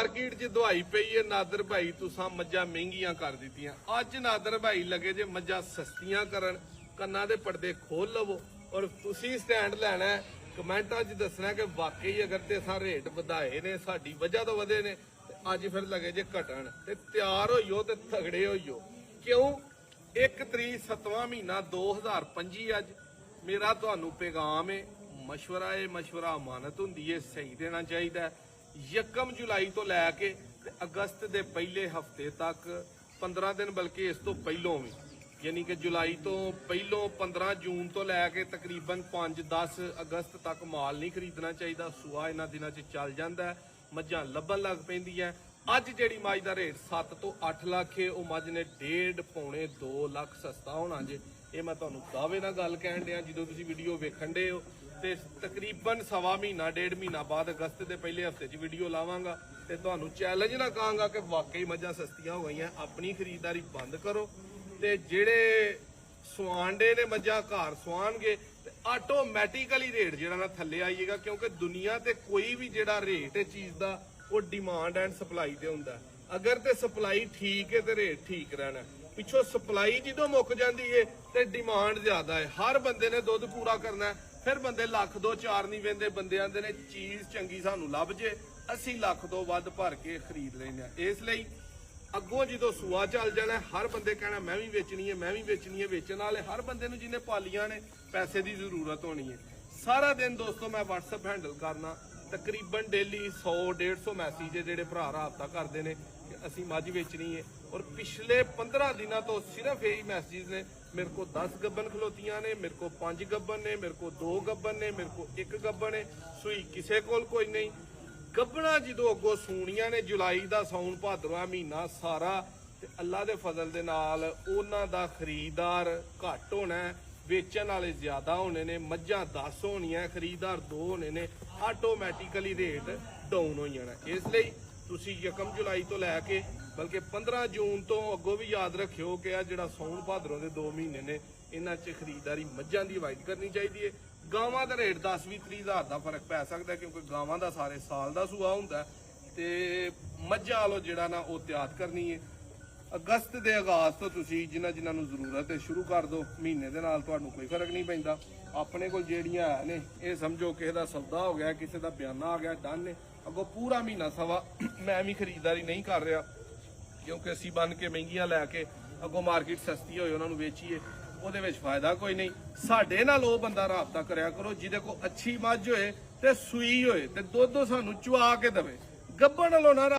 Market च दवाई पई है नादर भाई तुसा मज्जा महंगियां कर दित्तियां। अज नादर भाई लगे जे मज्जा सस्तियां करन, कन्ना दे पर्दे खोल लवो और तुसी स्टैंड लैना है। कमेंटां च दसना कि वाकई अगर ते असां रेट वधाए ने साडी वजह तो वधे ने ते अज फिर लगे जे घटन ते तैयार होइयो ते तगड़े होइयो। क्यों 1 तरीक 7वां महीना 2025 अज मेरा तुहानू पैगाम है, मशवरा है, मशवरा अमानत हुंदी है, सही देना चाहिए। 1 जुलाई तो लैके अगस्त के पहले हफ्ते तक 15 दिन बल्कि इस तो पहलों भी यानी कि जुलाई तो पहलों 15 जून तो लैके तकरीबन 5-10 अगस्त तक माल नहीं खरीदना चाहिए। सुआ इन्हां दिनां च चल जाता है, मझां लभन लग पैंदियां। अज जिहड़ी मझ का रेट 7 तो 8 लाख है, वह मझ ने 1.5-2 लाख सस्ता होना जे। ये मैं तुहानू दावे नाल गल कहण दिया जो तुसीं वीडियो वेखण दे हो। ते तकरीबन 1.25 महीना 1.5 महीना बाद अगस्त के पहले हफ्ते च वीडियो लावांगा ते तुहानू चैलेंज ना कहांगा कि वाकई मझां सस्तियां हो गई। अपनी खरीदारी बंद करो ते जिहड़े सुआंडे ने मझां घर सुआणगे ते आटोमैटिकली रेट जिहड़ा ना थल्ले आईएगा, क्योंकि दुनिया ते कोई भी जिहड़ा रेट है चीज़ दा वो डिमांड एंड सप्लाई ते हुंदा। अगर ते सप्लाई ठीक है तो रेट ठीक रहना। पिछों सप्लाई जो मुक जाती है तो डिमांड ज्यादा है। हर बंदे ने दुध पूरा करना है, फिर बंदे लख 2-4 नहीं वेंदे। बंदे आंदे ने चीज़ चंगी सानू लभ जे, असीं लख तो वध भर के खरीद लेंगे। इसलिए अगों जो सूआ चल जाना हर बंदे कहना मैं भी वेचनी है, मैं भी वेचनी है। वेचने वाले हर बंदे नूं जिन्हें पालियां ने पैसे की जरूरत होनी है। सारा दिन दोस्तों मैं WhatsApp हैंडल करना, तकरीबन डेली 100-150 मैसेज है जोड़े भरा राबता करते हैं कि असी मझ बेचनी है। और पिछले 15 दिनों तो सिर्फ यही मैसेज ने। मेरे को 10 गब्बन खलोतियां ने, मेरे को 5 गब्बन ने, मेरे को 2 गब्बन ने, मेरे को 1 गब्बन है। सुई किसी कोल कोई नहीं। गब्बना जो अगों सूनियां ने जुलाई का साउन भादरवा महीना सारा ते अल्लाह के फजल दे नाल उन्हां दा खरीदार घट होना है, वेचण वाले ज्यादा होने ने। मझां 10 होनियां, खरीदार 2 होने ने, आटोमैटिकली रेट डाउन हो जाना। इसलिए तुसी 1 जुलाई तो लैके बल्कि 15 जून तो अगों भी याद रखियो कि आ जिहड़ा साउन भादरों के 2 महीने ने इन्हां च खरीदारी मझां दी अवॉइड करनी चाहिए है। गावां दा रेट 10-20-30 हज़ार का फर्क पै सकता है, क्योंकि गावां दा सारे साल का सूआ हुंदा ते मझां वालों जिहड़ा ना वो तैयार करनी है। अगस्त के आगाज तो तुसी जिन्हां जिन्हां नूं जरूरत है शुरू कर दो। महीने दे नाल तुहानूं कोई फर्क नहीं पैंदा। अपने कोल जेहड़ियां है ने ये समझो किसी का सौदा हो गया, किसी का बयाना आ गया, डन है। अगों पूरा महीना सवा मैं भी खरीदारी नहीं कर रहा, क्योंकि असी बन के महंगियां लैके अगों मार्केट सस्ती होए उन्होंने वेचीए, ਉਹਦੇ ਵਿੱਚ फायदा कोई नहीं। ਸਾਡੇ ਨਾਲ ਉਹ ਬੰਦਾ ਰਾਬਤਾ ਕਰਿਆ ਕਰੋ ਜਿਹਦੇ ਕੋ ਅੱਛੀ ਮੱਝ ਹੋਏ ਤੇ ਸੂਈ ਹੋਏ ਤੇ ਦੁੱਧ ਸਾਨੂੰ ਚੁਆ ਕੇ ਦੇਵੇ। ਗੱਭਣ ਨਾਲੋਂ ਨਾ